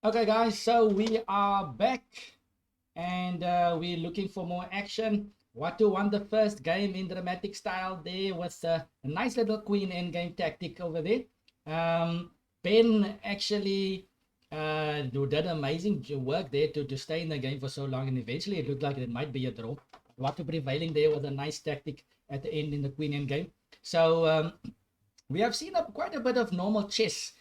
Okay, guys, so we are back and we're looking for more action. Watu won the first game in dramatic style. There was a nice little queen endgame tactic over there. Ben actually did amazing work there to stay in the game for so long, and eventually it looked like it might be a draw. Watu prevailing there with a nice tactic at the end in the queen endgame. So we have seen quite a bit of normal chess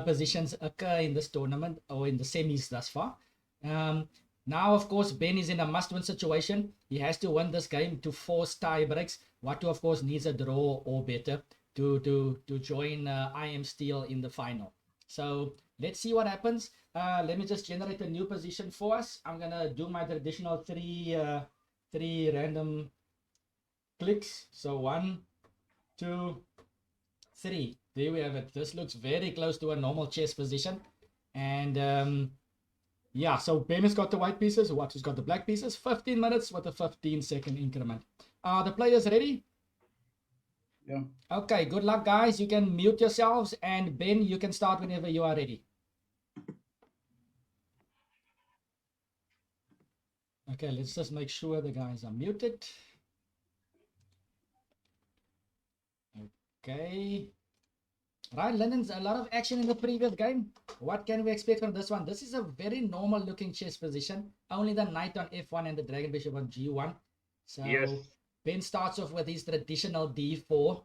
positions occur in this tournament or in the semis thus far. Um, Now, of course, Ben is in a must-win situation. He has to win this game to force tie breaks. Watu, of course, needs a draw or better to join IM Steel in the final. So let's see what happens. Let me just generate a new position for us. I'm gonna do my traditional three random clicks. So 1, 2, 3. There we have it. This looks very close to a normal chess position, and yeah, so Ben has got the white pieces, Watu's got the black pieces. 15 minutes with a 15-second increment. Are the players ready? Yeah. Okay, good luck, guys. You can mute yourselves, and Ben, you can start whenever you are ready. Okay, let's just make sure the guys are muted. Okay. Right, Lennon's a lot of action in the previous game. What can we expect from this one? This is a very normal looking chess position. Only the knight on f1 and the dragon bishop on g1. So Yes. Ben starts off with his traditional d4.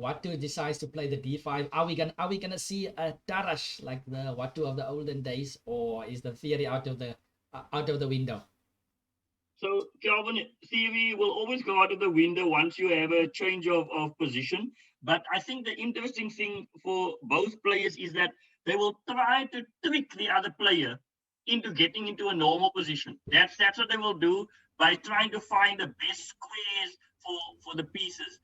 Watu decides to play the d5. Are we gonna see a Tarash like the Watu of the olden days, or is the theory out of the window? So, Calvin, theory will always go out of the window once you have a change of position. But I think the interesting thing for both players is that they will try to trick the other player into getting into a normal position. That's what they will do by trying to find the best squares for the pieces.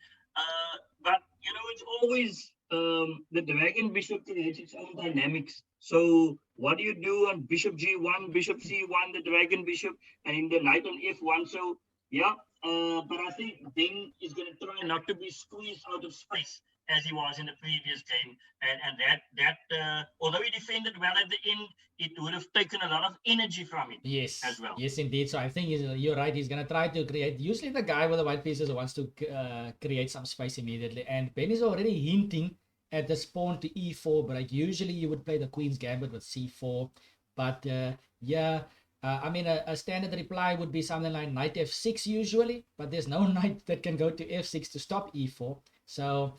But it's always the dragon bishop creates its own dynamics. So what do you do on bishop g1, bishop c1, the dragon bishop, and in the knight on f1? So yeah, but I think Ben is going to try not to be squeezed out of space as he was in the previous game, and that although he defended well at the end, it would have taken a lot of energy from him. Yes, as well. yes, indeed. So I think you're right. He's gonna try to create. Usually, the guy with the white pieces wants to create some space immediately, and Ben is already hinting at this pawn to e4 break. Usually, you would play the queen's gambit with c4, but yeah. I mean, a standard reply would be something like knight f6 usually, but there's no knight that can go to f6 to stop e4. So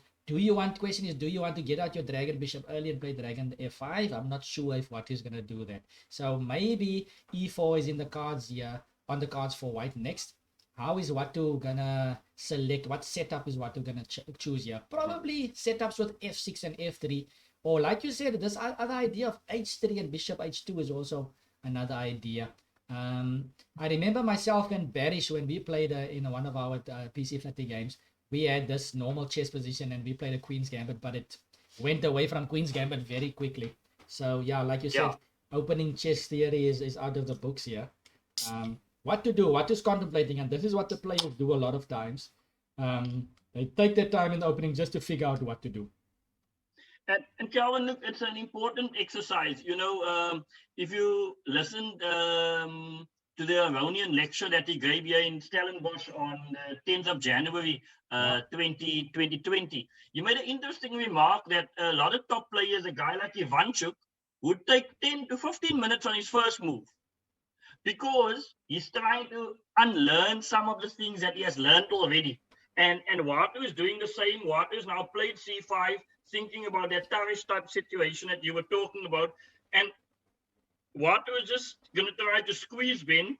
question is, do you want to get out your dragon bishop early and play dragon f5? I'm not sure if Watu is going to do that. So maybe e4 is in the cards here, on the cards for white next. How is Watu gonna select? What setup is Watu gonna choose here? Probably setups with f6 and f3, or like you said, this other idea of h3 and bishop h2 is also another idea. I remember myself and Barish when we played in one of our PC Flatty games. We had this normal chess position and we played a queen's gambit, but it went away from queen's gambit very quickly. So yeah, like you said, opening chess theory is out of the books here. What to do, what is contemplating, and this is what the players do a lot of times. They take their time in the opening just to figure out what to do. And Calvin, look, it's an important exercise. If you listened to the Iranian lecture that he gave here in Stellenbosch on the 10th of January, 2020, you made an interesting remark that a lot of top players, a guy like Ivanchuk, would take 10 to 15 minutes on his first move because he's trying to unlearn some of the things that he has learned already. And Watu is doing the same. Watu is now played c5, thinking about that Tarish type situation that you were talking about. And Watu is just going to try to squeeze Ben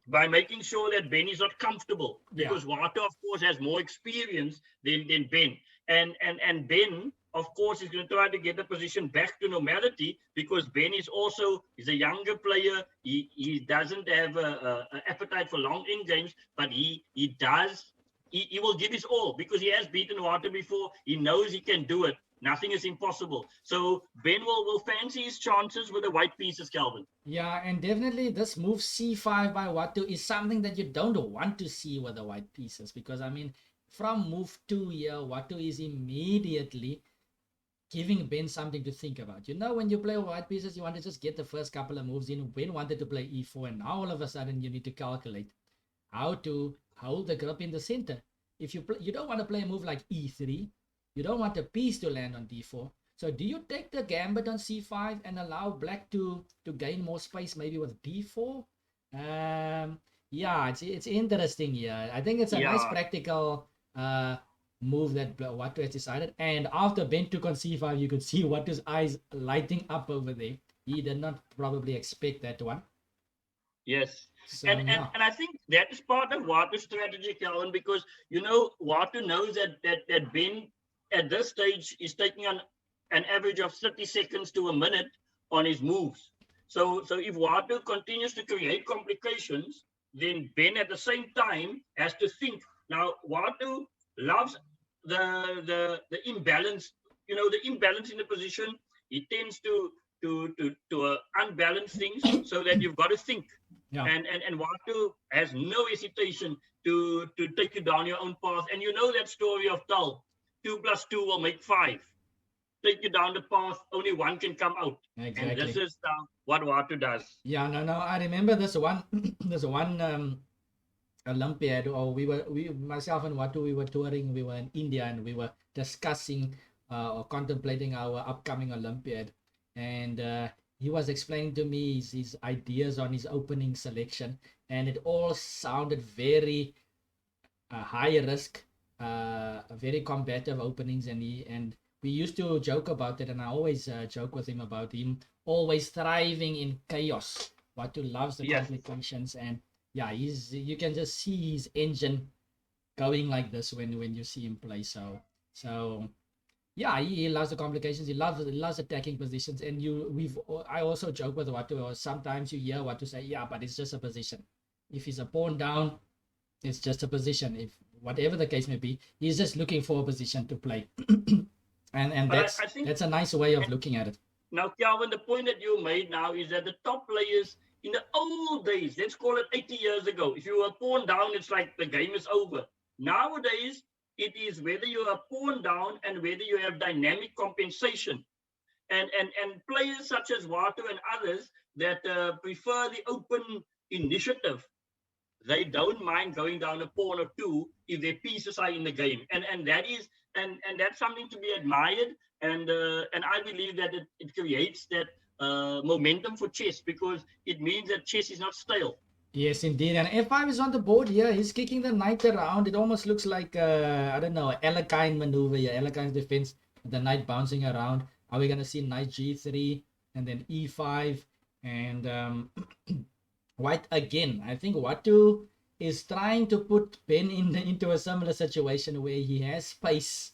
by making sure that Ben is not comfortable. Because Watu, of course, has more experience than Ben. And Ben, of course, is going to try to get the position back to normality because Ben he's a younger player. He doesn't have an appetite for long end games, but he will give his all because he has beaten Watu before. He knows he can do it. Nothing is impossible. So Ben will fancy his chances with the white pieces, Calvin. Yeah, and definitely this move c5 by Watu is something that you don't want to see with the white pieces because, I mean, from move 2 here, Watu is immediately giving Ben something to think about. You know, when you play white pieces, you want to just get the first couple of moves in. Ben wanted to play e4, and now all of a sudden you need to calculate how to hold the grip in the center. If you don't want to play a move like e3, you don't want a piece to land on d4. So do you take the gambit on c5 and allow black to gain more space, maybe with d4? Yeah, it's interesting here. I think it's a nice Yeah. practical move that Watu has decided. And after Ben took on c5, you could see Watu's eyes lighting up over there. He did not probably expect that one. Yes. So And, and yeah, and I think that is part of Watu's strategy, Calvin, because Watu knows that Ben at this stage is taking on an average of 30 seconds to a minute on his moves. So if Watu continues to create complications, then Ben at the same time has to think. Now Watu loves the imbalance, the imbalance in the position. He tends to unbalance things so that you've got to think. yeah. And Watu has no hesitation to take you down your own path. And you know that story of Tal, 2 plus 2 will make 5. Take you down the path, only one can come out. And this Exactly. is what Watu does. Yeah, no, I remember this one. This one Olympiad, or myself and Watu, we were touring. We were in India, and we were discussing or contemplating our upcoming Olympiad. And he was explaining to me his ideas on his opening selection, and it all sounded very high risk, very combative openings, and we used to joke about it, and I always joke with him about him always thriving in chaos. Watu loves the Yes. complications, and yeah, you can just see his engine going like this when you see him play. So yeah, he loves the complications. He loves attacking positions, and I also joke with Watu. Or sometimes you hear Watu say, "Yeah, but it's just a position. If he's a pawn down, it's just a position. If whatever the case may be, he's just looking for a position to play." and But I think that's a nice way of looking at it. now, Calvin, the point that you made now is that the top players in the old days, let's call it 80 years ago, if you were pawn down, it's like the game is over. Nowadays, it is whether you are pawn down and whether you have dynamic compensation. And players such as Watu and others that prefer the open initiative, they don't mind going down a pawn or two if their pieces are in the game, and that's something to be admired. And I believe that it creates that momentum for chess, because it means that chess is not stale. Yes, indeed. And f5 is on the board here. He's kicking the knight around. It almost looks like I don't know, Alekhine maneuver here. Alekhine's defense, the knight bouncing around. Are we gonna see knight g3 and then e5 and white again? I think Watu is trying to put Ben into a similar situation where he has space,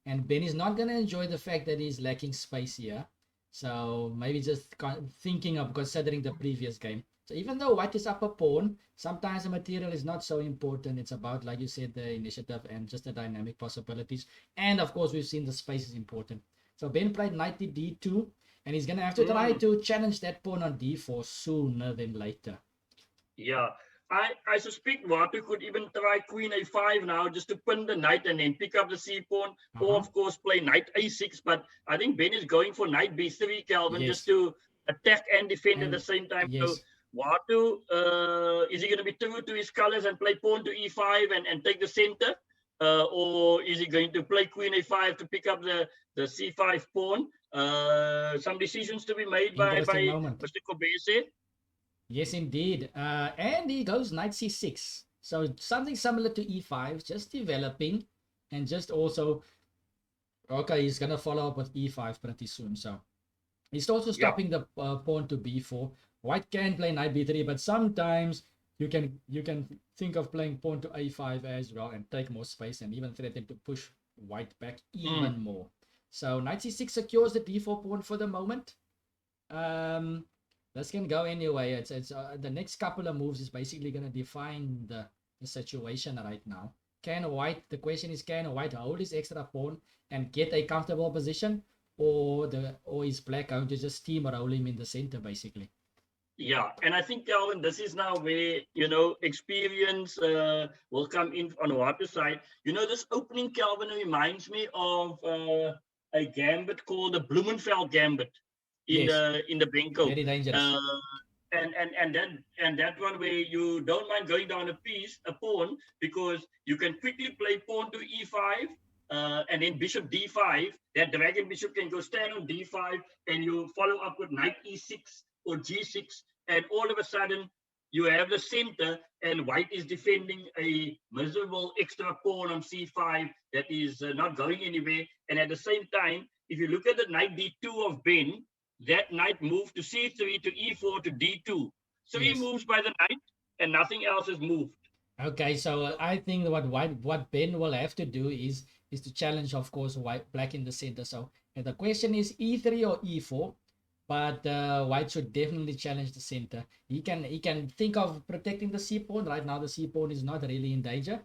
and Ben is not gonna enjoy the fact that he's lacking space here. So maybe just thinking of considering the previous game. So even though white is up a pawn, sometimes the material is not so important. It's about, like you said, the initiative and just the dynamic possibilities. And of course, we've seen the space is important. So Ben played knight to d2, and he's gonna have to try to challenge that pawn on d4 sooner than later. Yeah, I suspect Watu could even try queen a5 now, just to pin the knight and then pick up the c pawn, or of course play knight a6. But I think Ben is going for knight b3, Calvin, just to attack and defend at the same time. Yes. So Watu, is he going to be true to his colors and play pawn to e5 and take the center? Or is he going to play queen a5 to pick up the c5 pawn? Some decisions to be made by Mr. Kobese. Yes, indeed. And he goes knight c6. So something similar to e5, just developing, and just also, okay, he's going to follow up with e5 pretty soon. So he's also stopping the pawn to b4. White can play knight b3, but sometimes you can think of playing pawn to a5 as well and take more space, and even threaten to push white back even more. So knight c6 secures the d4 pawn for the moment. This can go anyway. It's the next couple of moves is basically going to define the situation right now. The question is, can white hold his extra pawn and get a comfortable position, or is black going to just steamroll him in the center basically? Yeah, and I think, Calvin, this is now where, experience will come in on Watu's side. This opening, Calvin, reminds me of a gambit called the Blumenfeld gambit in Yes, the Benko. very dangerous. And that one where you don't mind going down a pawn, because you can quickly play pawn to e5, and then bishop d5. That dragon bishop can go stand on d5, and you follow up with knight e6 or g6, and all of a sudden you have the center, and white is defending a miserable extra pawn on c5 that is not going anywhere. And at the same time, if you look at the knight d2 of Ben, that knight moved to c3 to e4 to d2. Three Yes. moves by the knight, and nothing else is moved. Okay, so I think what Ben will have to do is to challenge, of course, black in the center. So the question is e3 or e4, but white should definitely challenge the center. He can think of protecting the c pawn. Right now, the c pawn is not really in danger,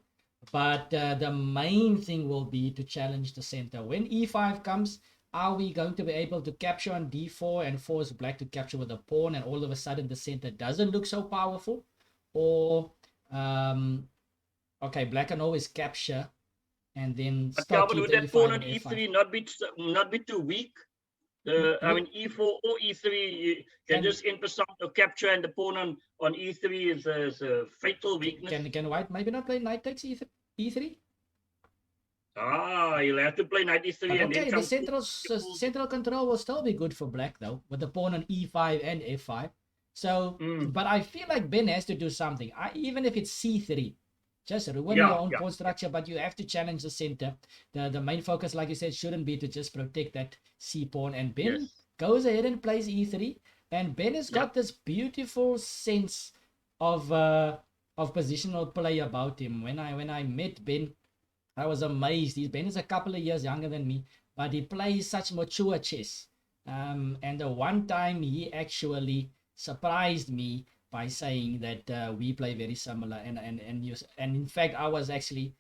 but the main thing will be to challenge the center. When e5 comes, are we going to be able to capture on d4 and force black to capture with a pawn, and all of a sudden the center doesn't look so powerful? Or okay, black can always capture and then But still Calvin, keep would the that pawn e5 on and f5. e3 not be too weak? I mean, e4 or e3 can just intercept or capture, and the pawn on e3 is a fatal weakness. Can white maybe not play knight takes e3? You'll have to play knight e3, But and okay, then the central control will still be good for black though, with the pawn on e5 and f5. So, but I feel like Ben has to do something. Even if it's c3, just ruin your own pawn structure, but you have to challenge the center. The main focus, like you said, shouldn't be to just protect that c pawn. And Ben goes ahead and plays e3, and Ben has got this beautiful sense of positional play about him. When I met Ben, I was amazed. Ben is a couple of years younger than me, but he plays such mature chess. And the one time he actually surprised me by saying that we play very similar, and in fact I was actually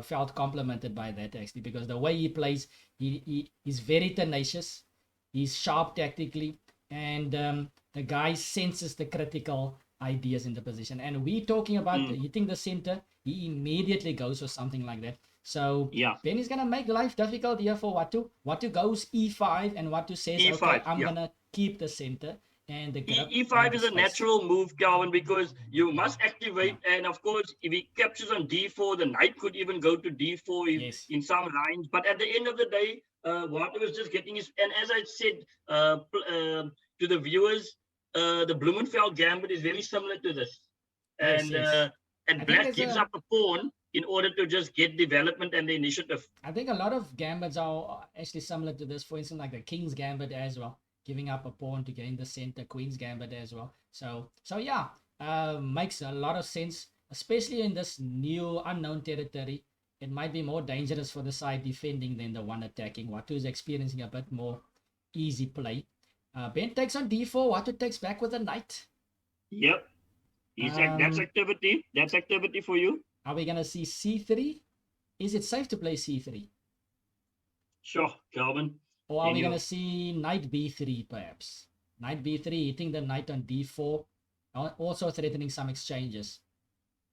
felt complimented by that, actually, because the way he plays, he's very tenacious, he's sharp tactically, and the guy senses the critical ideas in the position. And we talking about hitting the center, he immediately goes for something like that. So Ben is gonna make life difficult here for Watu goes e5, and Watu says, e5, okay, I'm gonna keep the center. And the e5 is a natural move, Calvin, because you must activate, and of course, if he captures on d4, the knight could even go to d4 in some lines. But at the end of the day, Watu was just getting his. And as I said to the viewers, the Blumenfeld gambit is very similar to this, and black gives up a pawn in order to just get development and the initiative. I think a lot of gambits are actually similar to this. For instance, like the King's Gambit as well, giving up a pawn to gain the center, Queen's Gambit as well. So yeah, makes a lot of sense, especially in this new unknown territory. It might be more dangerous for the side defending than the one attacking. Watu is experiencing a bit more easy play. Ben takes on d4. Watu takes back with a knight. Yep. That's activity. That's activity for you. Are we going to see c3? Is it safe to play c3? Sure, Calvin. Or are we going to see knight b3 perhaps? Knight b3, hitting the knight on d4, also threatening some exchanges.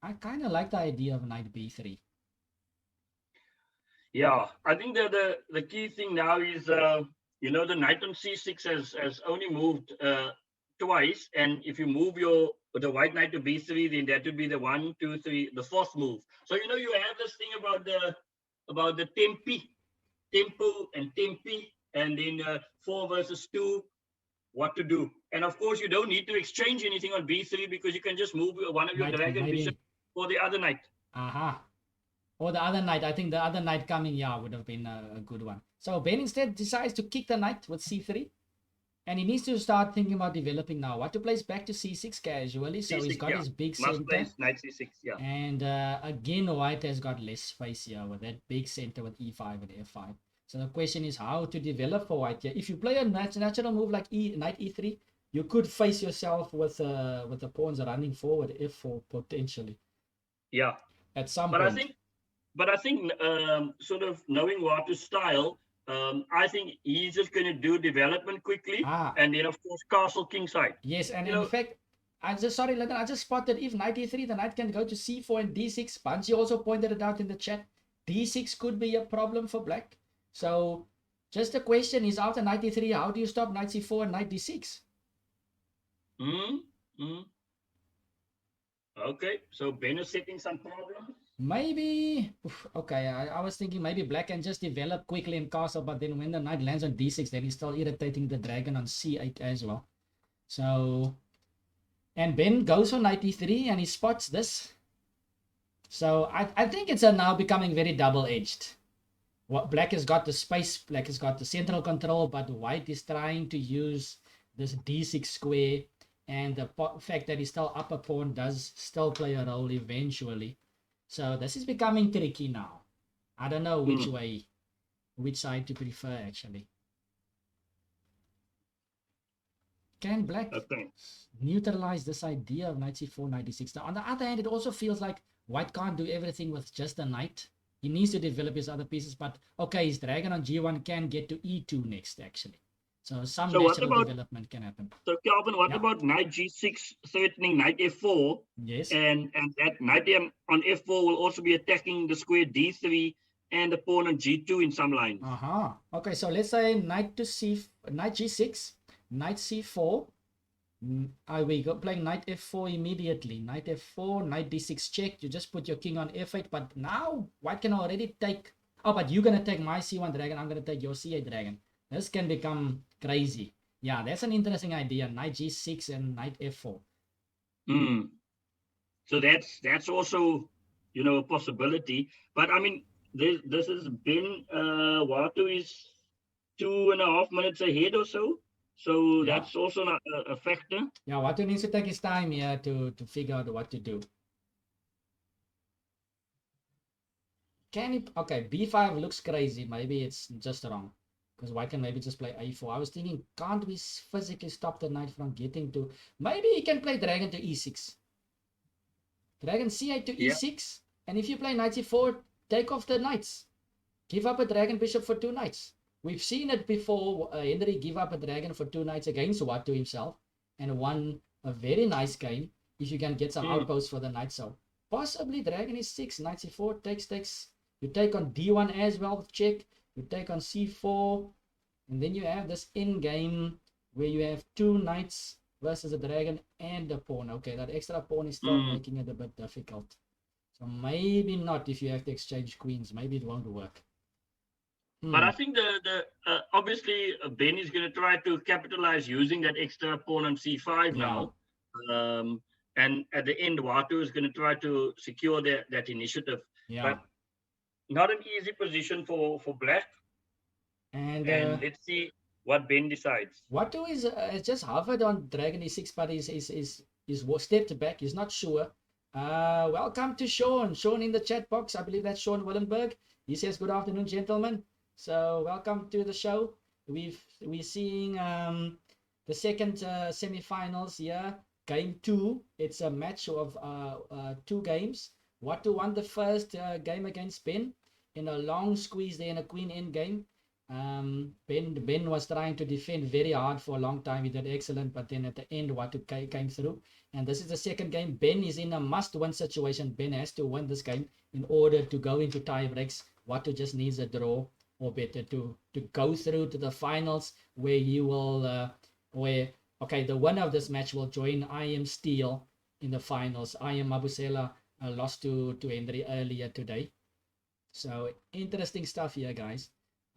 I kind of like the idea of knight b3. Yeah, I think that the key thing now is, the knight on c6 has only moved twice, and if you move the white knight to b3, then that would be the 1, 2, 3, the fourth move. So you have this thing about the tempo and tempi, and then 4 versus 2, what to do. And of course, you don't need to exchange anything on b3, because you can just move one of your dragon bishop for the other knight. Or the other knight. I think the other knight coming, would have been a good one. So Ben instead decides to kick the knight with c3. And he needs to start thinking about developing now. Watu plays back to c6 casually, so he's got his big center. Knight c6, And again, white has got less space here with that big center with e5 and f5. So the question is how to develop for white here. If you play a natural move like knight e3, you could face yourself with the pawns running forward f4 potentially. Yeah. At some point. I think sort of knowing Watu's style, I think he's just going to do development quickly, and then of course castle kingside. Yes, and in fact, I just spotted if knight e3, the knight can go to c4 and d6. Bansi also pointed it out in the chat. D6 could be a problem for black. So Just the question is, after knight d3, how do you stop knight c4 and knight d6? Okay, so Ben is setting some problems. Maybe, okay, I was thinking maybe black can just develop quickly in castle, but then when the knight lands on d6, then he's still irritating the dragon on c8 as well. So, and Ben goes for knight e3 and he spots this. So I think it's now becoming very double-edged. Black has got the space, black has got the central control, but white is trying to use this d6 square, and the fact that he's still up a pawn does still play a role eventually. So this is becoming tricky now. I don't know which way, which side to prefer actually. Can black neutralize this idea of knight c4, knight d6? Now, on the other hand, it also feels like white can't do everything with just a knight. He needs to develop his other pieces, but okay, his dragon on g1 can get to e2 next, actually. So some natural development can happen. So, Kelvin, what about knight g6 threatening knight f4? Yes. And that knight on f4 will also be attacking the square d3 and the pawn on g2 in some lines. Okay, so let's say knight g6, knight c4. We go playing knight f4 immediately. Knight f4, knight d6 check. You just put your king on f8, but now white can already take. Oh, but you're gonna take my c1 dragon. I'm gonna take your c8 dragon. This can become crazy. Yeah, that's an interesting idea. Knight g6 and knight f4. So that's also, you know, a possibility. But I mean, this has been Watu is 2.5 minutes ahead or so. So that's also not a factor. Yeah, Watu needs to take his time here to figure out what to do. Can he? Okay, b5 looks crazy. Maybe it's just wrong. Because white can maybe just play a4. I was thinking, can't we physically stop the knight from getting to... Maybe he can play dragon to e6. Dragon c8 to e6. And if you play knight c4, take off the knights. Give up a dragon bishop for 2 knights. We've seen it before. Henry give up a dragon for 2 knights against Watu himself. And won a very nice game. If you can get some outposts for the knight. So possibly dragon e6, knight c4, takes. You take on d1 as well, check. You take on c4, and then you have this end game where you have 2 knights versus a dragon and a pawn. Okay, that extra pawn is still making it a bit difficult. So maybe not if you have to exchange queens. Maybe it won't work. But I think the obviously Ben is going to try to capitalize using that extra pawn on c5 now. And at the end, Watu is going to try to secure that initiative. But not an easy position for black. And let's see what Ben decides. Watu is just hovered on dragon e6, but is stepped back. He's not sure. Welcome to Sean. Sean in the chat box. I believe that's Sean Willenberg. He says, good afternoon, gentlemen. So welcome to the show. We're seeing the second semifinals here. Game 2. It's a match of 2 games. Watu won the first game against Ben in a long squeeze there in a queen end game. Ben was trying to defend very hard for a long time. He did excellent, but then at the end Watu came through. And this is the second game. Ben is in a must-win situation. Ben has to win this game in order to go into tie breaks. Watu just needs a draw, or better to go through to the finals, where he will the winner of this match will join IM Steel in the finals. IM Mabusela lost to Henry earlier today. So interesting stuff here, guys.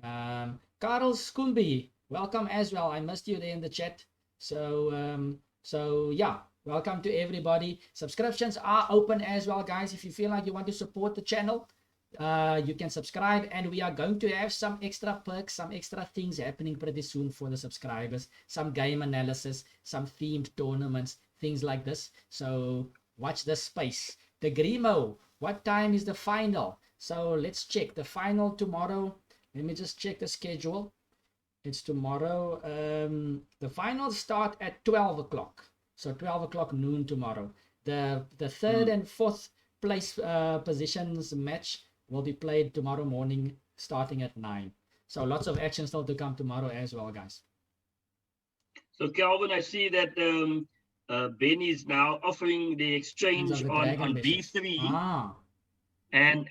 Karel Skumbi, welcome as well. I missed you there in the chat. So yeah, welcome to everybody. Subscriptions are open as well, guys. If you feel like you want to support the channel, you can subscribe, and we are going to have some extra perks, some extra things happening pretty soon for the subscribers. Some game analysis, some themed tournaments, things like this. So watch this space. The Grimo, what time is the final? So let's check the final tomorrow. Let me just check the schedule. It's tomorrow. The finals start at 12 o'clock. So 12 o'clock noon tomorrow. The third and fourth place positions match will be played tomorrow morning starting at 9. So lots of action still to come tomorrow as well, guys. So Kelvin, I see that Ben is now offering the exchange on b3. And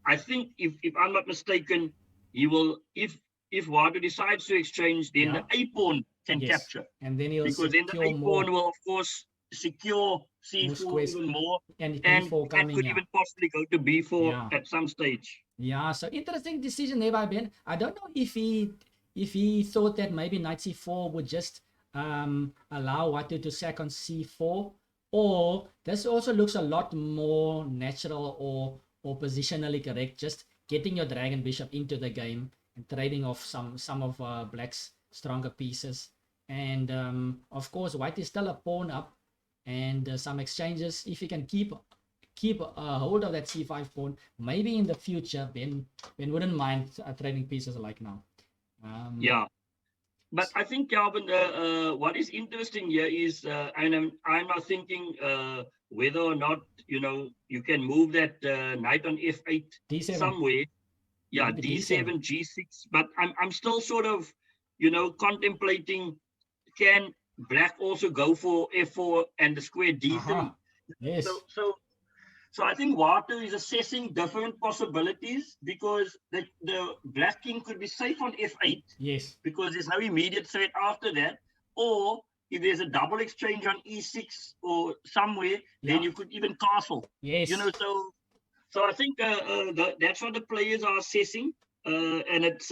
I think if I'm not mistaken, he will, if if Wadu decides to exchange, then Yeah. the A pawn can Yes. capture, And then he'll because then the secure A more pawn will of course secure C4 squares even more, and and B4 that coming. could Yeah. even possibly go to B4 Yeah. at some stage. Yeah. So interesting decision there by Ben. I don't know if he thought that maybe knight C4 would just allow Watu to sack on C4, or this also looks a lot more natural or positionally correct, just getting your dragon bishop into the game and trading off some of black's stronger pieces. And of course white is still a pawn up, and some exchanges. If you can keep hold of that c5 pawn, maybe in the future Ben wouldn't mind trading pieces like now. Yeah. But I think, Calvin, what is interesting here is, and I'm not thinking whether or not, you can move that knight on f8 D7. somewhere. Yeah, Maybe d7, g6. But I'm still sort of, contemplating, can black also go for f4 and the square d3? Yes. So I think Watu is assessing different possibilities, because the black king could be safe on f8. Yes. Because there's no immediate threat after that. Or if there's a double exchange on e6 or somewhere, then you could even castle. Yes. So I think that's what the players are assessing, and it's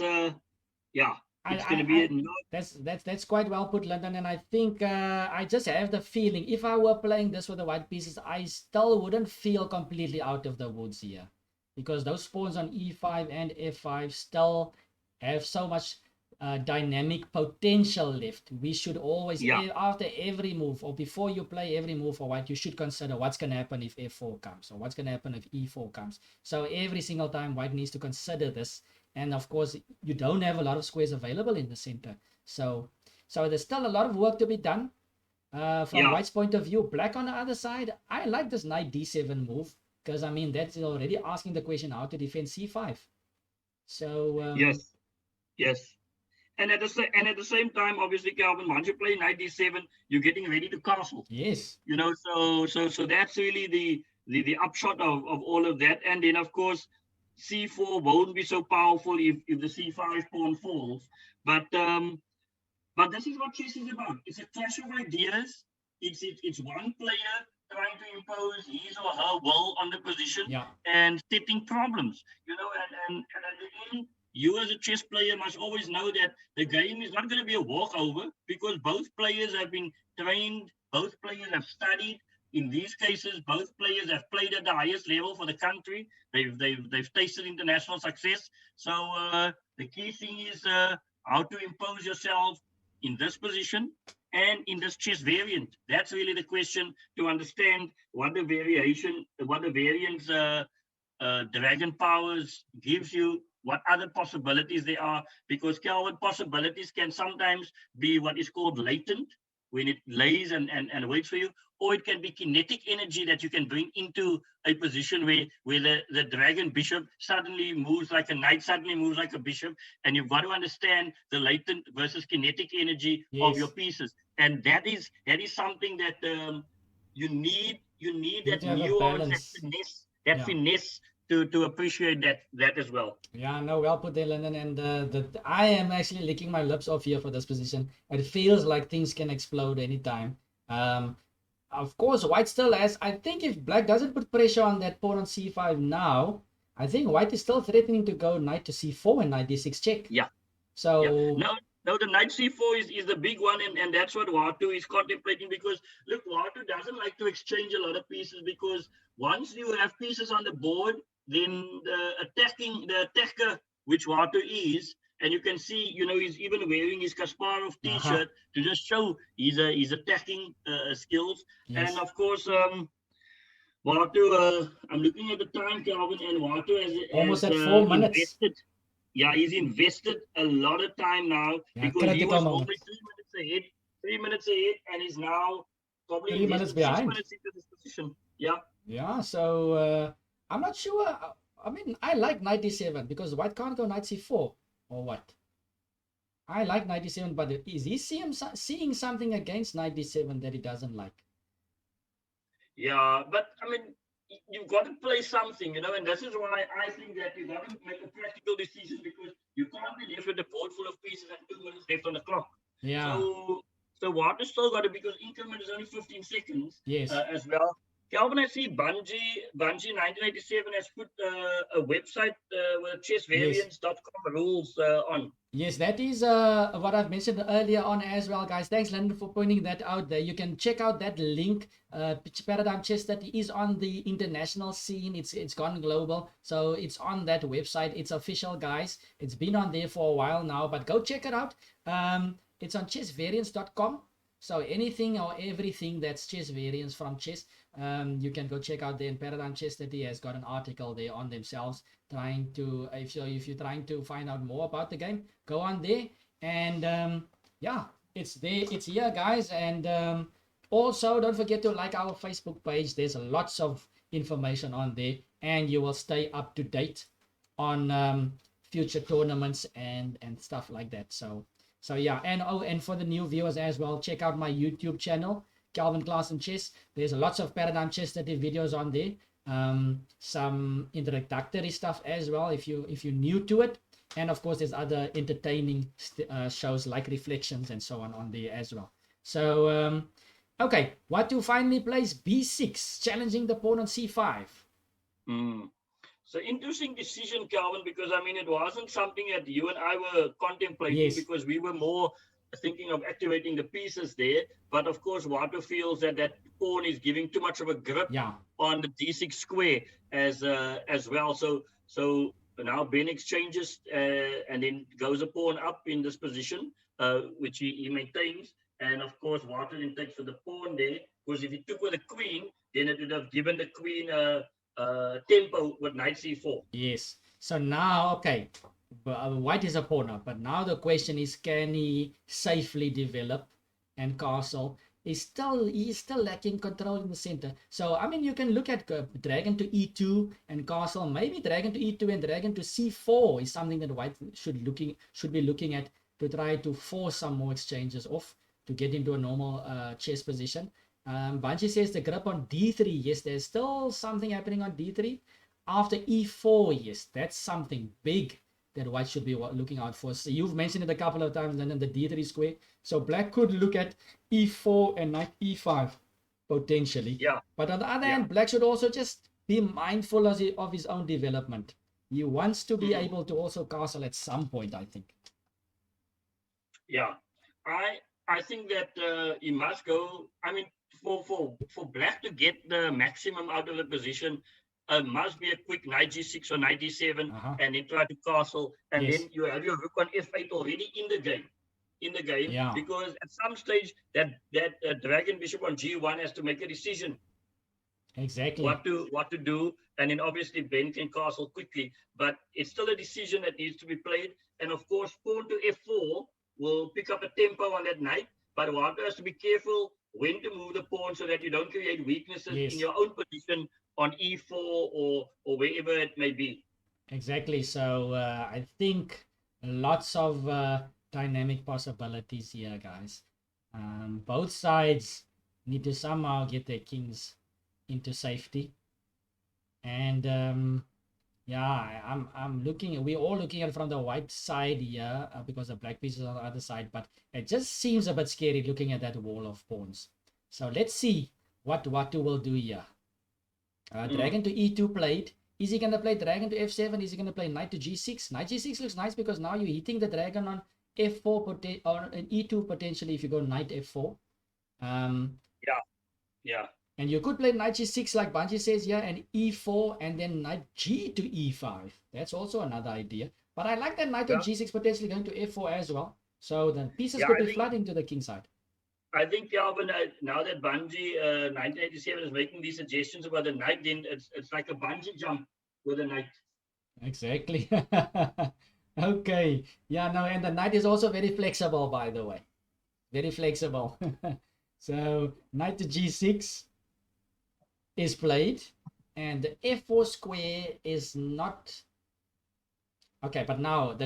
it's going to be that's quite well put, London. And I think I just have the feeling if I were playing this with the white pieces, I still wouldn't feel completely out of the woods here, because those pawns on e5 and f5 still have so much dynamic potential left. We should always, after every move or before you play every move for white, you should consider what's going to happen if f4 comes, or what's going to happen if e4 comes. So every single time white needs to consider this. And of course, you don't have a lot of squares available in the center. So there's still a lot of work to be done from white's point of view. Black on the other side, I like this knight d7 move, because I mean that's already asking the question how to defend c5. So yes. And at the same time, obviously, Calvin, once you play knight d7, you're getting ready to castle. Yes. So that's really the upshot of all of that. And then of course, c4 won't be so powerful if the c5 pawn falls. But this is what chess is about. It's a clash of ideas. It's one player trying to impose his or her will on the position and setting problems. And at the end, you as a chess player must always know that the game is not going to be a walkover, because both players have been trained, both players have studied. In these cases, both players have played at the highest level for the country. They've tasted international success. So the key thing is how to impose yourself in this position and in this chess variant. That's really the question, to understand what the variance dragon powers gives you, what other possibilities there are. Because, Calvin, possibilities can sometimes be what is called latent, when it lays and waits for you, or it can be kinetic energy that you can bring into a position where the dragon bishop suddenly moves like a knight, suddenly moves like a bishop, and you've got to understand the latent versus kinetic energy of your pieces. And that is something that you need that nuance, that finesse to appreciate that as well. Yeah, no, well put there, Lennon. And I am actually licking my lips off here for this position. It feels like things can explode anytime. Of course, white still has. I think if black doesn't put pressure on that pawn on c5 now, I think white is still threatening to go knight to c4 and knight d6 check. Yeah. So no, the knight c4 is the big one, and that's what Watu is contemplating. Because look, Watu doesn't like to exchange a lot of pieces, because once you have pieces on the board, then the attacker, which Watu is, and you can see, he's even wearing his Kasparov t-shirt to just show his attacking skills. Yes. And of course, Watu, I'm looking at the time, Calvin, and Watu has almost at 4 minutes. Invested. Yeah, he's invested a lot of time now, because he was only 3 minutes ahead, and he's now probably 3 minutes behind. 6 minutes into this position. Yeah. Yeah, so I'm not sure. I mean, I like knight d7 because white can't go knight c4 or what. I like knight d7, but is he seeing something against knight d7 that he doesn't like? Yeah, but I mean, you've got to play something, and this is why I think that you got to make a practical decision, because you can't be left with a board full of pieces and 2 minutes left on the clock. Yeah. So what is still got to, because increment is only 15 seconds Yes. as well. Calvin, I see Bungie 1987 has put a website with chessvariants.com rules on. Yes, that is what I've mentioned earlier on as well, guys. Thanks, Lyndon, for pointing that out there. You can check out that link. Paradigm Chess that is on the international scene. It's gone global, so it's on that website. It's official, guys. It's been on there for a while now, but go check it out. It's on chessvariants.com. So anything or everything that's chess variants from chess, you can go check out there. In Paradigm Chess that he has got an article there on themselves, trying to, if you're trying to find out more about the game, go on there. And yeah, it's there, it's here, guys. And also don't forget to like our Facebook page. There's lots of information on there, and you will stay up to date on future tournaments and stuff like that. So yeah, and for the new viewers as well, check out my YouTube channel, Calvin Klaasen Chess. There's lots of Paradigm Chess Study videos on there. Some introductory stuff as well if you're new to it, and of course there's other entertaining shows like Reflections and so on there as well. So okay, what to finally place b6, challenging the pawn on c5. So interesting decision, Calvin, because I mean, it wasn't something that you and I were contemplating, because we were more thinking of activating the pieces there. But of course, Water feels that pawn is giving too much of a grip on the d6 square as well. So now Ben exchanges and then goes a pawn up in this position, which he maintains. And of course, Water then takes for the pawn there, because if he took with the queen, then it would have given the queen tempo with knight c4. Yes. So now, okay, white is a pawn up, but now the question is, can he safely develop and castle? He's still lacking control in the center. So I mean, you can look at dragon to e2 and castle. Maybe dragon to e2 and dragon to c4 is something that white should be looking at, to try to force some more exchanges off to get into a normal chess position. Banji says the grip on d3. Yes, there's still something happening on d3. After e4, yes, that's something big that white should be looking out for. So you've mentioned it a couple of times, and then the d3 square. So black could look at e4 and knight e5 potentially. Yeah. But on the other hand, black should also just be mindful of his own development. He wants to be able to also castle at some point, I think. Yeah, I think that he must go. I mean, for black to get the maximum out of the position, must be a quick knight g6 or knight d7, and then try to castle, and then you have your rook on f8 already in the game. Because at some stage that dragon bishop on g1 has to make a decision. Exactly. What to do, and then obviously Ben can castle quickly, but it's still a decision that needs to be played. And of course, pawn to f4 will pick up a tempo on that knight, but one has to be careful when to move the pawn so that you don't create weaknesses in your own position on e4 or wherever it may be. Exactly. So I think lots of dynamic possibilities here, guys. Both sides need to somehow get their kings into safety, and yeah, we're all looking at it from the white side here, because the black piece is on the other side, but it just seems a bit scary looking at that wall of pawns. So let's see what Watu will do here. Dragon to e2 played. Is he going to play dragon to f7? Is he going to play knight to g6? Knight g6 looks nice, because now you're hitting the dragon on f4 or an e2 potentially if you go knight f4. Yeah. And you could play knight g6 like Banji says here, and e4, and then knight g to e5. That's also another idea. But I like that knight on g6 potentially going to f4 as well. So the pieces could be flooding to the king side. I think, Calvin, now that Banji 1987 is making these suggestions about the knight, then it's like a bungee jump with a knight. Exactly. Okay. Yeah, no, and the knight is also very flexible, by the way. Very flexible. So knight to g6 is played, and the f4 square is not okay. But now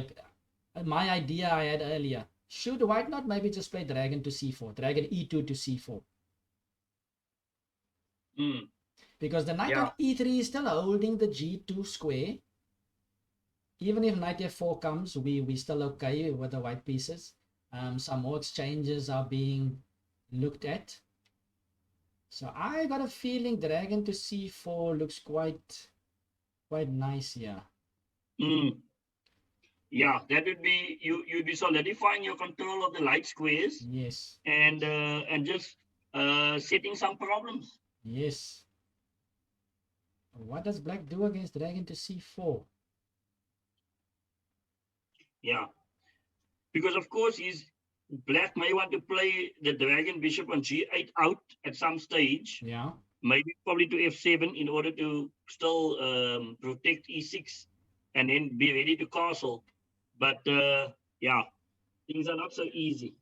my idea I had earlier, should white not maybe just play dragon to c4, dragon e2 to c4? because the knight on e3 is still holding the g2 square. Even if knight f4 comes, we still okay with the white pieces. Some more exchanges are being looked at. So I got a feeling dragon to c4 looks quite nice here. Yeah, that would be you'd be solidifying your control of the light squares. Yes. And just setting some problems. Yes. What does black do against dragon to c4? Yeah, because of course black may want to play the dragon bishop on g8 out at some stage. Yeah. Maybe probably to f7 in order to still protect e6 and then be ready to castle. But yeah, things are not so easy.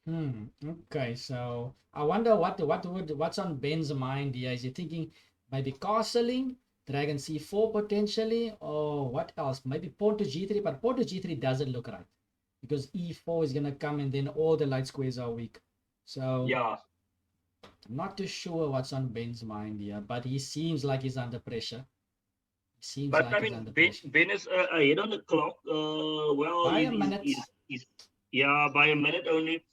Okay, so I wonder what's on Ben's mind here. Is he thinking maybe castling, dragon c4 potentially, or what else? Maybe pawn to g3, but pawn to g3 doesn't look right because e4 is gonna come and then all the light squares are weak. So yeah, I'm not too sure what's on Ben's mind here, but he seems like he's under pressure. but I mean, Ben is ahead on the clock. Well, by a minute. Yeah, by a minute only.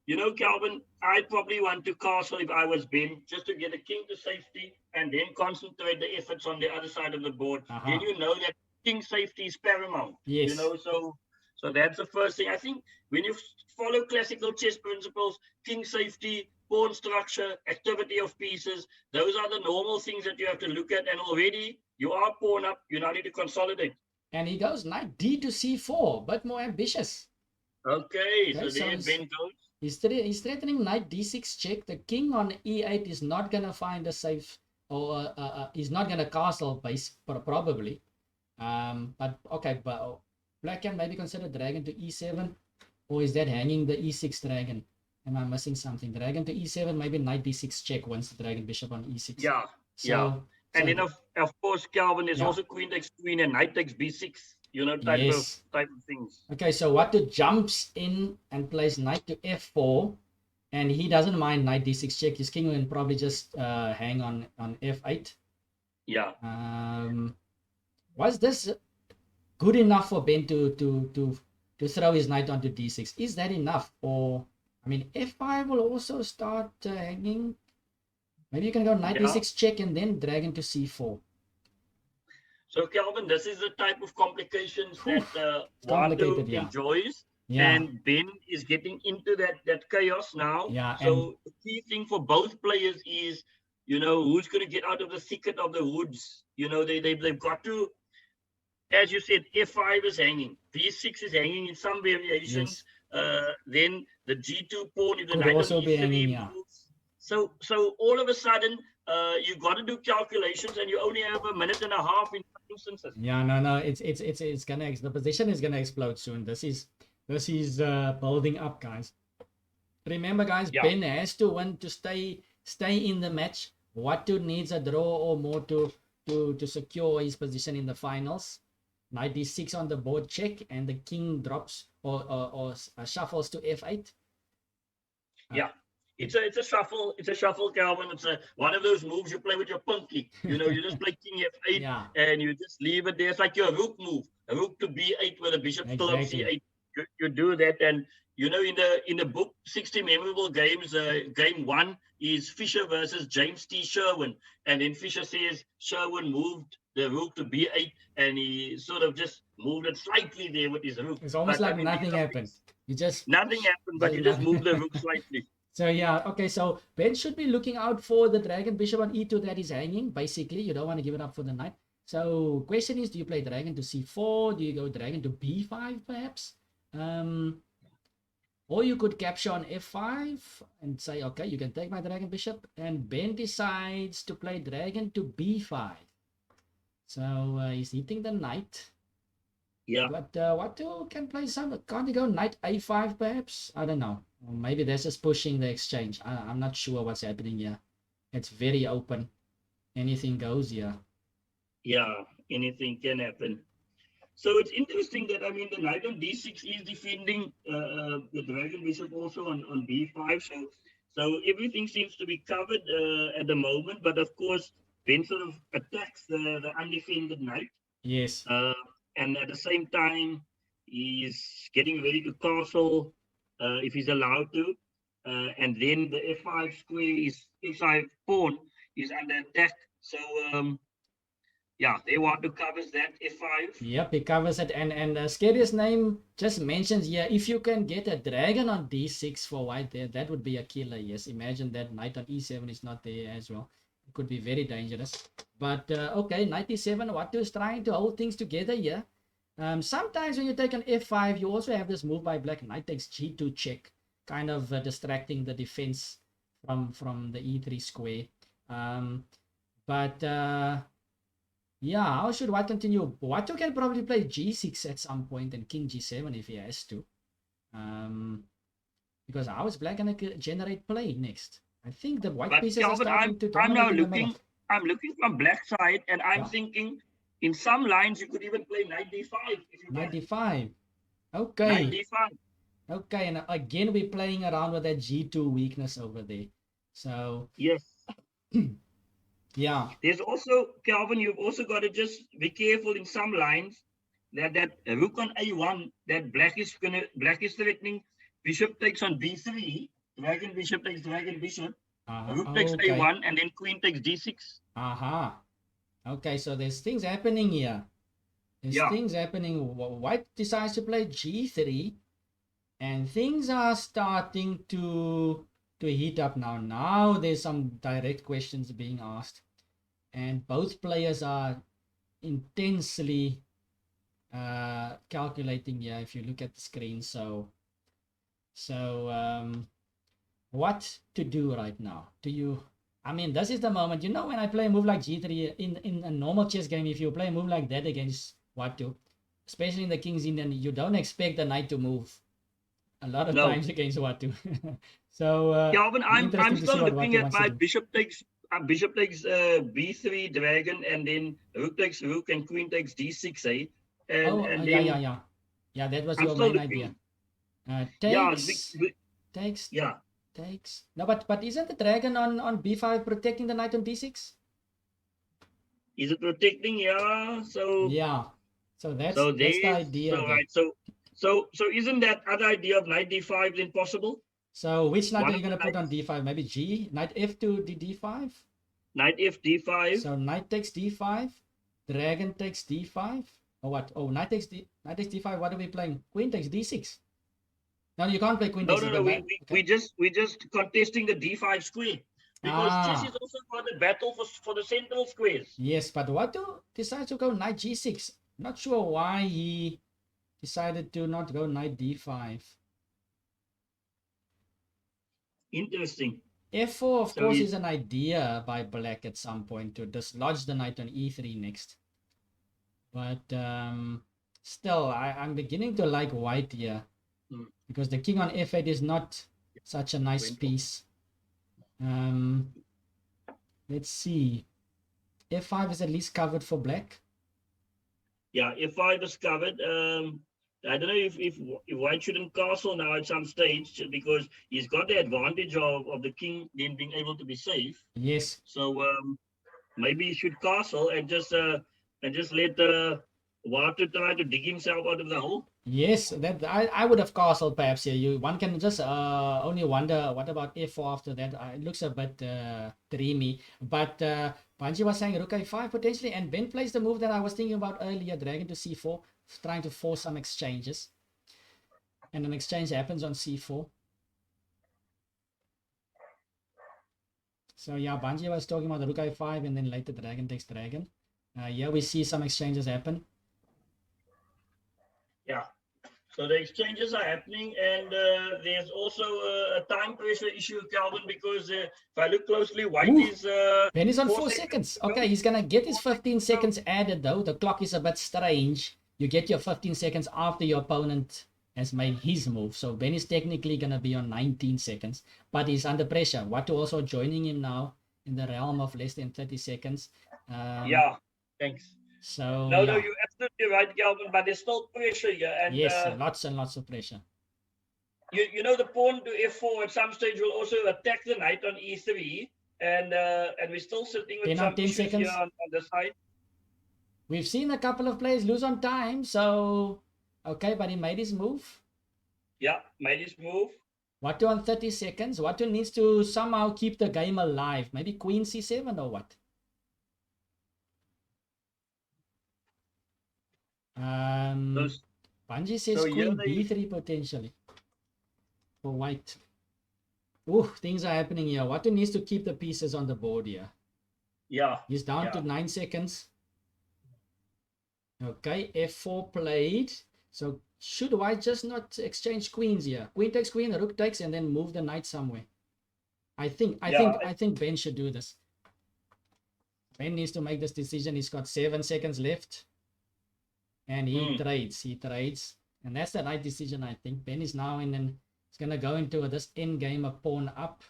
You know, Calvin, I'd probably want to castle if I was Ben, just to get a king to safety and then concentrate the efforts on the other side of the board. Then you know that king safety is paramount. Yes. You know, so that's the first thing. I think when you follow classical chess principles, king safety, pawn structure, activity of pieces, those are the normal things that you have to look at. And already you are pawn up, you now need to consolidate. And he goes knight d to c4, but more ambitious. Okay, so there Ben goes. He's threatening knight d6 check. The king on e8 is not gonna find a safe, or he's not gonna castle base probably. But okay, but black can maybe consider dragon to e7, or is that hanging the e6 dragon? Am I missing something? Dragon to e7, maybe knight d6 check once the dragon bishop on e6. Yeah, and then of course, Calvin is also queen takes queen and knight takes b6. You know, type of things. Okay, so Watu jumps in and plays knight to f4, and he doesn't mind knight d6 check. His king will probably just hang on f8. Yeah. Was this good enough for Ben to throw his knight onto d6? Is that enough? Or I mean, f5 will also start hanging. Maybe you can go knight d6 check and then dragon to c4. So, Calvin, this is the type of complications that Watu enjoys. Yeah. And Ben is getting into that chaos now. Yeah. So, the key thing for both players is, you know, who's going to get out of the thicket of the woods. You know, they've got to, as you said, f5 is hanging. b6 is hanging in some variations. Yes. Then the g2 pawn is the knight on e3 moves. So all of a sudden, you got to do calculations, and you only have a minute and a half in some instances. Yeah, no, it's gonna, the position is gonna explode soon. This is building up, guys. Remember, guys, Ben has to win to stay in the match. Watu needs a draw or more to secure his position in the finals. Knight d6 on the board check, and the king drops or shuffles to f8. Yeah. It's a shuffle. It's a shuffle, Calvin. It's one of those moves you play with your pinky. You know, you just play king f8 and you just leave it there. It's like your rook move, a rook to b8 with a bishop still on c8. You do that, and you know, in the book 60 Memorable Games, game 1 is Fisher versus James T. Sherwin, and then Fisher says Sherwin moved the rook to b8, and he sort of just moved it slightly there with his rook. It's almost like nothing happened. Nothing happened, but you just moved the rook slightly. So yeah, okay, so Ben should be looking out for the dragon bishop on e2 that is hanging. Basically, you don't want to give it up for the knight. So question is, do you play dragon to c4? Do you go dragon to b5 perhaps? Or you could capture on f5 and say, okay, you can take my dragon bishop. And Ben decides to play dragon to b5. So he's hitting the knight. Yeah. But Watu can play some, can't he go knight a5 perhaps? I don't know. Or maybe that's just pushing the exchange. I'm not sure what's happening here. It's very open. Anything goes here. Yeah, anything can happen. So it's interesting that, I mean, the knight on d6 is defending the dragon bishop also on b5. So So everything seems to be covered at the moment. But of course, Ben sort of attacks the undefended knight. Yes. And at the same time, he's getting ready to castle if he's allowed to. And then the f5 square is f5 pawn is under attack. So yeah, they want to cover that f5. Yep, he covers it. And Scariest Name just mentions here, if you can get a dragon on d6 for white there, that would be a killer. Yes, imagine that knight on e7 is not there as well. It could be very dangerous. But okay, knight e7, Watu is trying to hold things together here. Sometimes when you take an f5, you also have this move by black, knight takes g2 check, kind of distracting the defense from the e3 square. But yeah, how should White continue? Watu can probably play g6 at some point and king g7 if he has to. Because how is black gonna generate play next? I think the white pieces are starting to dominate. I'm looking from black side, and I'm thinking in some lines you could even play knight d5 if you knight d5. Okay. Knight d5. Okay, and again we're playing around with that g2 weakness over there. So yes. Yeah. There's also, Calvin, you've also got to just be careful in some lines that rook on a1, that black is threatening bishop takes on b3, dragon bishop takes dragon bishop, rook takes a1, and then queen takes d6. Okay, so there's things happening here. Things happening. White decides to play g3, and things are starting to heat up now. Now there's some direct questions being asked, and both players are intensely calculating here. If you look at the screen, so what to do right now? I mean, this is the moment. You know, when I play a move like g3 in a normal chess game, if you play a move like that against Watu, especially in the King's Indian, you don't expect the knight to move a lot of times against Watu. So Calvin, I'm still looking at my bishop takes b3 dragon, and then rook takes rook and queen takes d6, eh? Yeah, that was your main idea. Takes. No, but isn't the dragon on b5 protecting the knight on d6? Is it protecting? Yeah. So that's the idea. So isn't that other idea of knight d5 then possible? So which knight are you gonna put on d5? Maybe g knight f2 d5. Knight f d5. So knight takes d5, dragon takes d5. Or what? Oh, knight takes d5. What are we playing? Queen takes d6. No, you can't play queen takes d6. No. We just contesting the d5 square. Because chess is also for the battle for the central squares. Yes, but Watu decides to go knight g6. Not sure why he decided to not go knight d5. Interesting. f4, of course, is an idea by black at some point to dislodge the knight on e3 next. But still, I'm beginning to like white here. Because the king on f8 is not such a nice piece. Let's see. f5 is at least covered for black. Yeah, f5 is covered. I don't know if white shouldn't castle now at some stage, because he's got the advantage of the king then being able to be safe. Yes. So maybe he should castle and just let Watu try to dig himself out of the hole. Yes, that I would have castled perhaps here. One can just only wonder what about f4 after that. It looks a bit dreamy. But Banji was saying rook a5 potentially, and Ben plays the move that I was thinking about earlier, dragon to c4, trying to force some exchanges. And an exchange happens on c4. So yeah, Banji was talking about the rook a5 and then later dragon takes dragon. Here we see some exchanges happen. Yeah. So the exchanges are happening, and there's also a time pressure issue, Calvin, because if I look closely, white is... Ben is on 4 seconds. Okay, he's going to get his 15 seconds added, though. The clock is a bit strange. You get your 15 seconds after your opponent has made his move. So Ben is technically going to be on 19 seconds, but he's under pressure. Watu also joining him now in the realm of less than 30 seconds. Yeah, thanks. So no, you're absolutely right, Calvin, but there's still pressure here. And, yes, lots and lots of pressure. you know the pawn to f4 at some stage will also attack the knight on e3, and we're still sitting with 10 some on 10 issues here seconds. on the side. We've seen a couple of players lose on time, so okay, but he made his move. Yeah, made his move. What on 30 seconds? What needs to somehow keep the game alive? Maybe queen c7 or what? Bungie says so queen b3 potentially for white. Ooh, things are happening here. What needs to keep the pieces on the board here? Yeah. He's down to 9 seconds. Okay, f4 played. So should white just not exchange queens here? Queen takes queen, rook takes, and then move the knight somewhere. I think Ben should do this. Ben needs to make this decision. He's got 7 seconds left. And he trades. And that's the right decision, I think. Ben is now in, and he's going to go into this end game, a pawn up.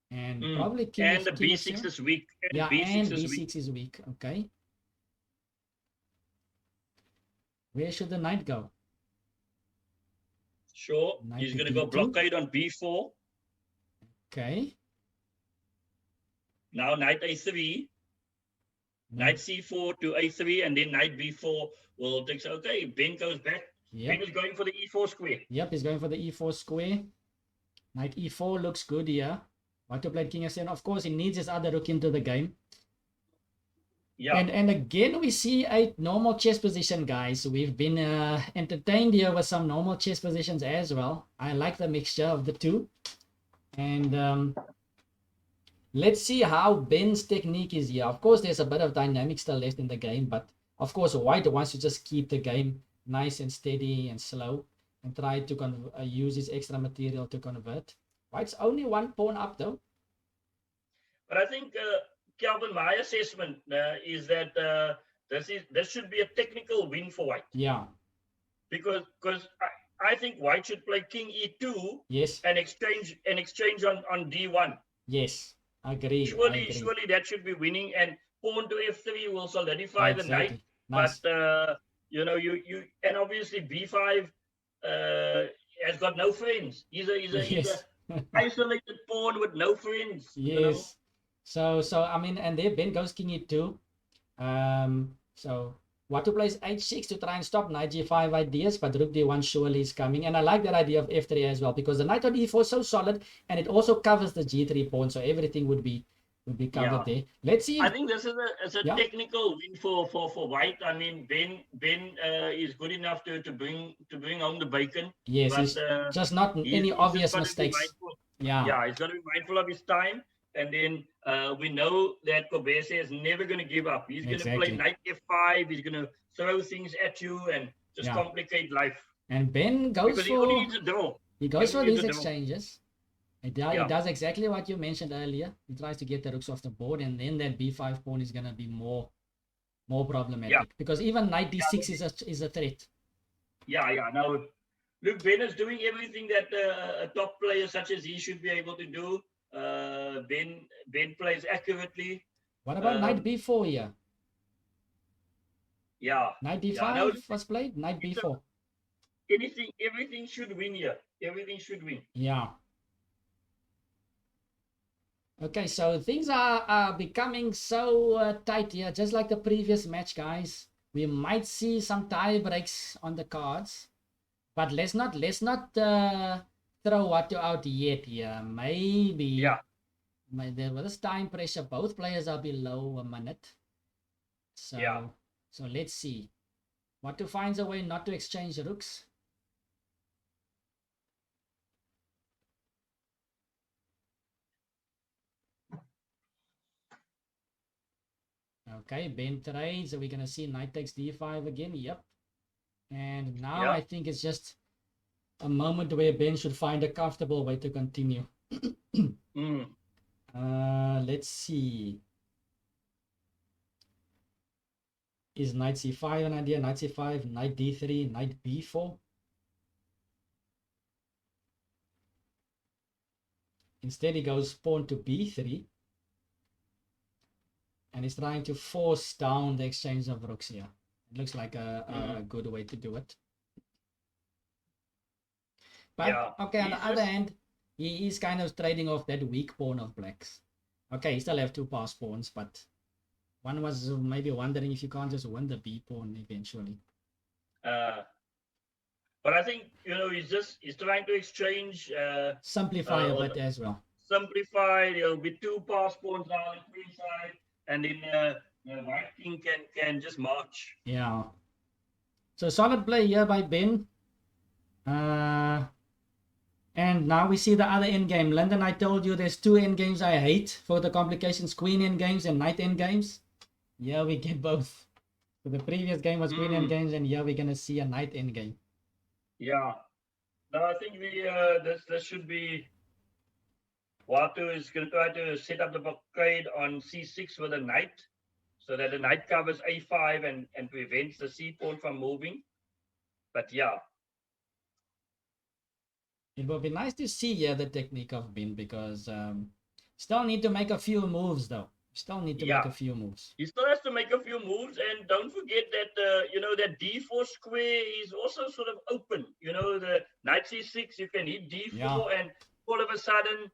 And probably king. And the b6 is weak. And b6 is weak. Okay. Where should the knight go? Sure. Knight he's going to go blockade on b4. Okay. Now knight a3. Knight c4 to a3, and then knight b4 will take. Okay, Ben goes back. Ben is going for the e4 square. Yep, he's going for the e4 square. Knight e4 looks good here. What to play king f7? Of course, he needs his other rook into the game. Yeah. And again, we see a normal chess position, guys. We've been entertained here with some normal chess positions as well. I like the mixture of the two. And let's see how Ben's technique is here. Of course, there's a bit of dynamic still left in the game, but of course, white wants to just keep the game nice and steady and slow and try to use his extra material to convert. White's only 1 pawn up, though. But I think, Kelvin, my assessment is that this should be a technical win for white. Yeah. Because I think white should play king e2. Yes. And exchange on d1. Yes. Agree. Surely that should be winning, and pawn to f3 will solidify the knight. Nice. But you and obviously b5 has got no friends. He's a isolated pawn with no friends. Yes. So I mean, and there Ben goes king e2. So what to play is h6 to try and stop knight g5 ideas, but rook d1 surely is coming. And I like that idea of f3 as well, because the knight on e4 is so solid, and it also covers the g3 pawn, so everything would be covered there. Let's see. I think this is a technical win for white. I mean, Ben is good enough to bring home the bacon. Yes, but, just not any obvious mistakes. Yeah, he's got to be mindful of his time. And then we know that Kobese is never going to give up. He's going to play knight f5. He's going to throw things at you and just complicate life. And Ben goes because he only needs a draw. He goes for these exchanges. He does exactly what you mentioned earlier. He tries to get the rooks off the board, and then that b5 pawn is going to be more problematic. Because even knight d6 is a threat. Yeah. Now, look, Ben is doing everything that a top player such as he should be able to do. Ben plays accurately. What about knight b4 here? Yeah. Knight d5 was played. Knight b4. Everything should win here. Everything should win. Yeah. Okay, so things are becoming so tight here, just like the previous match, guys. We might see some tie breaks on the cards, but let's not throw what out yet here. Maybe there was time pressure. Both players are below a minute. So let's see. What to finds a way not to exchange rooks. Okay, Ben trades. So we're gonna see knight takes d5 again. Yep. And now I think it's just a moment where Ben should find a comfortable way to continue. Let's see. Is knight c5 an idea? Knight c5, knight d3, knight b4. Instead, he goes pawn to b3. And he's trying to force down the exchange of rooks here. It looks like a good way to do it. But Yeah. okay, on the He's other just, hand, he is kind of trading off that weak pawn of blacks. Okay, he still have two pass pawns, but one was maybe wondering if you can't just win the B pawn eventually. but I think, he's trying to exchange, Simplify a or bit as well. simplify, with two pass pawns now on the queen side, and then the white king can just march. Yeah. So solid play here by Ben. And now we see the other endgame. Lyndon, I told you there's two endgames I hate for the complications, queen endgames and knight endgames. Here we get both. So the previous game was queen endgames, and here we're going to see a knight endgame. Yeah. No, I think this should be, Watu is going to try to set up the blockade on c6 with a knight, so that the knight covers a5 and prevents the c pawn from moving. But yeah. It would be nice to see here the technique of Ben, because still need to make a few moves though. Still need to make a few moves. He still has to make a few moves, and don't forget that that d4 square is also sort of open. The knight c6, you can hit d4, and all of a sudden,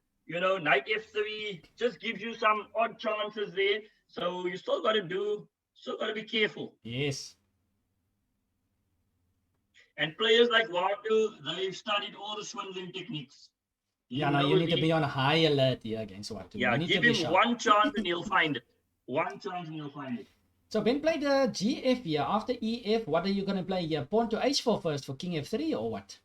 knight f3 just gives you some odd chances there. So you still got to be careful. Yes. And players like Watu, they've studied all the swindling techniques. Yeah, no, you need to be on high alert here against Watu. Yeah, give him one chance and he'll find it. One chance and he'll find it. So Ben played the GF here. After EF, what are you going to play here? Pawn to H4 first for King F3 or what?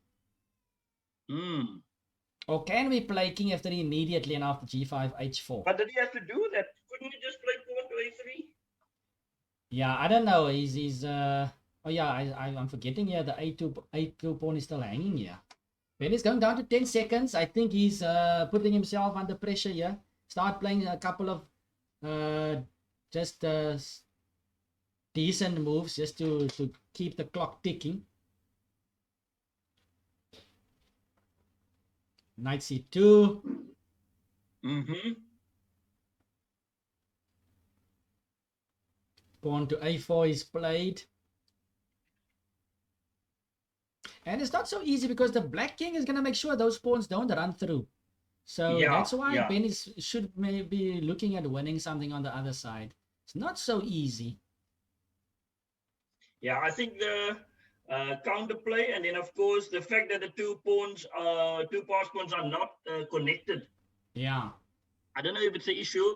Or can we play King F3 immediately and after G5, H4? But did he have to do that? Couldn't he just play pawn to A3? Yeah, I don't know. Oh yeah, I'm forgetting here. The A2 pawn is still hanging here. Ben is going down to 10 seconds. I think he's putting himself under pressure here. Start playing a couple of decent moves just to keep the clock ticking. Knight C2. Pawn to A4 is played. And it's not so easy because the black king is going to make sure those pawns don't run through. So that's why Ben should maybe looking at winning something on the other side. It's not so easy. Yeah, I think the counterplay, and then of course the fact that the two pass pawns are not connected. Yeah. I don't know if it's an issue.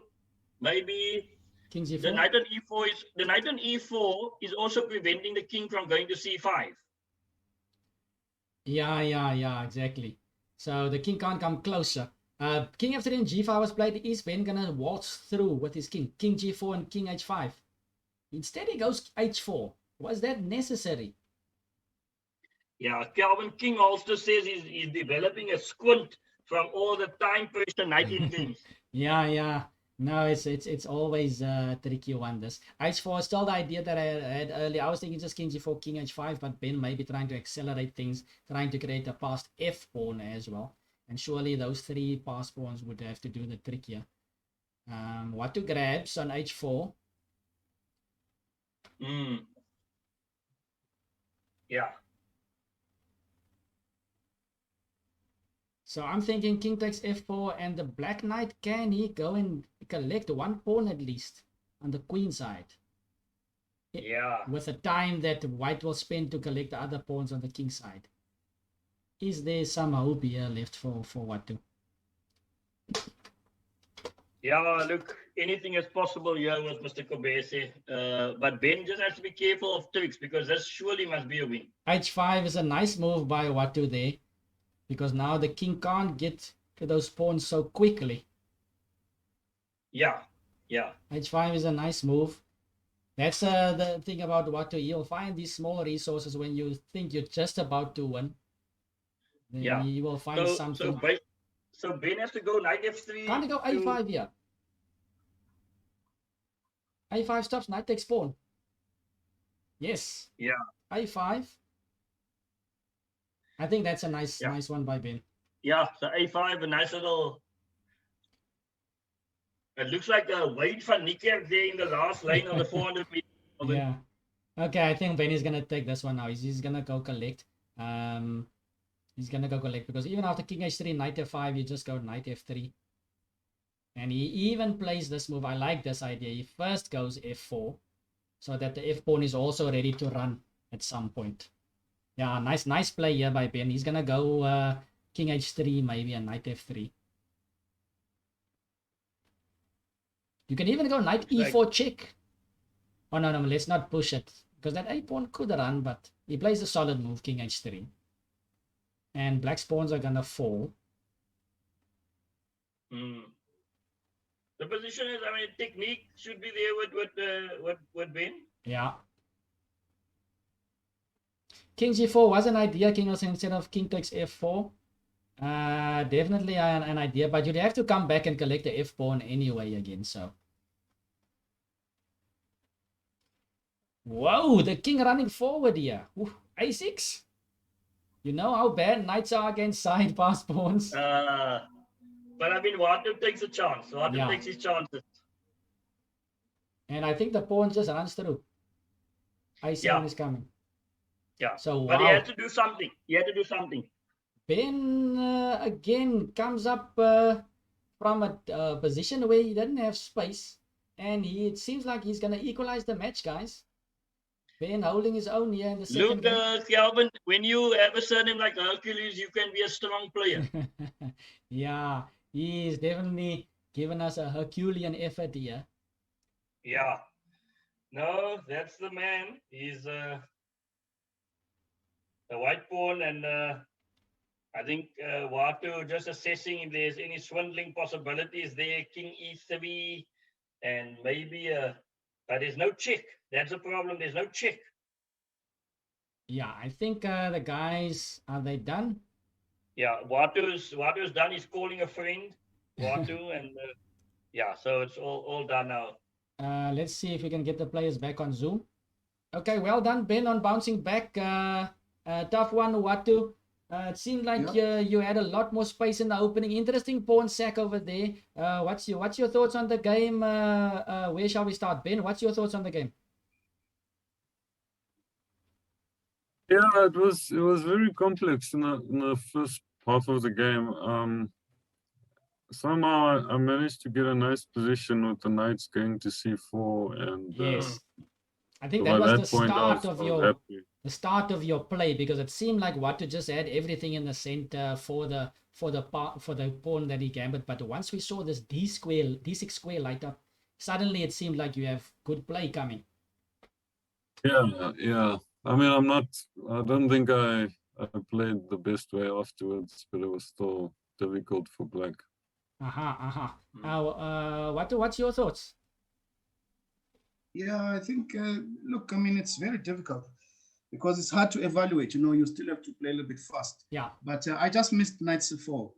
Maybe King G4? the knight on E4 is also preventing the king from going to C5. Yeah, exactly. So the king can't come closer. King F3 and G5 was played. Is Ben gonna waltz through with his king? King G4 and King H5. Instead he goes H4. Was that necessary? Yeah, Calvin King also says he's developing a squint from all the time pressure knight in games. Yeah. No, it's always a tricky one. This H4 is still the idea that I had earlier. I was thinking just King G4, King H5, but Ben may be trying to accelerate things, trying to create a passed F pawn as well. And surely those three pass pawns would have to do the trick here. What to grabs on H4? Yeah. So I'm thinking king takes f4, and the black knight, can he go and collect one pawn at least on the queen side? Yeah. With the time that white will spend to collect the other pawns on the king side. Is there some hope here left for Watu? Yeah, look, anything is possible here with Mr. Kobese. But Ben just has to be careful of tricks, because this surely must be a win. H5 is a nice move by Watu there, because now the king can't get to those pawns so quickly. Yeah. H5 is a nice move. That's the thing about Watu. You'll find these small resources when you think you're just about to win. Then you will find something. So Ben has to go knight f3. Can't he go a5 here? a5 stops, knight takes pawn. Yes. Yeah. a5. I think that's a nice one by Ben. Yeah, so a5, a nice little... It looks like a Wade van Niekerk there in the last lane of the 400 meters. Yeah. Okay, I think Ben is going to take this one now. He's going to go collect. He's gonna go collect because even after king h3, knight f5, you just go knight f3. And he even plays this move. I like this idea. He first goes f4 so that the f pawn is also ready to run at some point. Yeah, nice play here by Ben. He's gonna go king h3 maybe and knight f3. You can even go knight e4 check. Oh no, let's not push it because that a pawn could run, but he plays a solid move, king h3. And black's pawns are gonna fall. The position is, I mean, technique should be there with Ben. Yeah. King g4 was an idea, king also instead of king takes f4. Definitely an idea, but you'd have to come back and collect the f pawn anyway again. So, whoa, the king running forward here. Ooh, a6. You know how bad knights are against side pass pawns. But I mean, Watu takes a chance. Watu takes his chances. And I think the pawn just runs through. a7 is coming. Yeah. So but he had to do something. Ben again comes up from a position where he doesn't have space, and it seems like he's gonna equalize the match, guys. Ben holding his own here in the second game. Look, Kelvin, when you have a surname like Hercules, you can be a strong player. Yeah, he is definitely giving us a Herculean effort here. Yeah. No, that's the man. He's a white pawn, and I think Watu just assessing if there's any swindling possibilities there. King e3, and maybe but there's no check. That's a problem. There's no check. Yeah, I think the guys, are they done? Yeah, Watu's done. He's calling a friend, Watu, and yeah, so it's all done now. Let's see if we can get the players back on Zoom. Okay, well done, Ben, on bouncing back. Tough one, Watu. It seemed like you had a lot more space in the opening. Interesting pawn sack over there. What's your thoughts on the game? Where shall we start, Ben? What's your thoughts on the game? Yeah, it was very complex in the first half of the game. Somehow I managed to get a nice position with the knights going to c4, and yes, I think that was the start of your play, because it seemed like Watu just had everything in the center for the pawn that he gambit. But once we saw this d6 square light up, suddenly it seemed like you have good play coming. Yeah. I mean, I don't think I played the best way afterwards, but it was still difficult for black. What's your thoughts? Yeah, I think, look, I mean, it's very difficult because it's hard to evaluate. You still have to play a little bit fast. Yeah. But I just missed knight c4.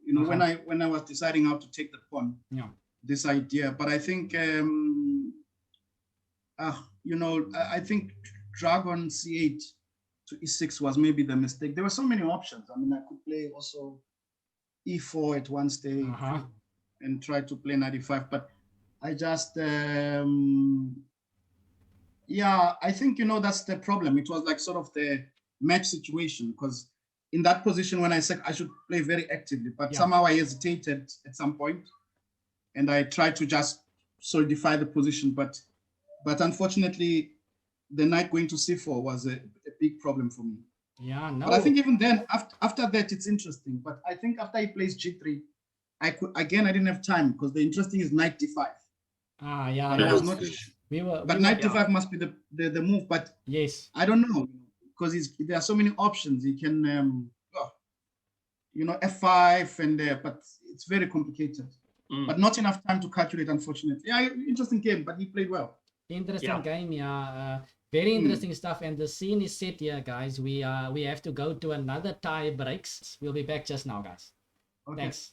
When I was deciding how to take the pawn. Yeah. This idea, but I think, I think Dragon c8 to e6 was maybe the mistake. There were so many options. I mean, I could play also e4 at one stage and try to play knight e5, but I just, I think, that's the problem. It was like sort of the match situation, because in that position when I said I should play very actively, but somehow I hesitated at some point and I tried to just solidify the position. But unfortunately, the knight going to c4 was a big problem for me. Yeah, no. But I think even then, after that, it's interesting. But I think after he plays g3, I didn't have time, because the interesting is knight d5. But knight d5 must be the move. But yes, I don't know, because there are so many options. He can, f5 and but it's very complicated. But not enough time to calculate, unfortunately. Yeah, interesting game, but he played well. Interesting game, very interesting stuff. And the scene is set here, guys. We have to go to another tie breaks. We'll be back just now, guys. Okay. Thanks.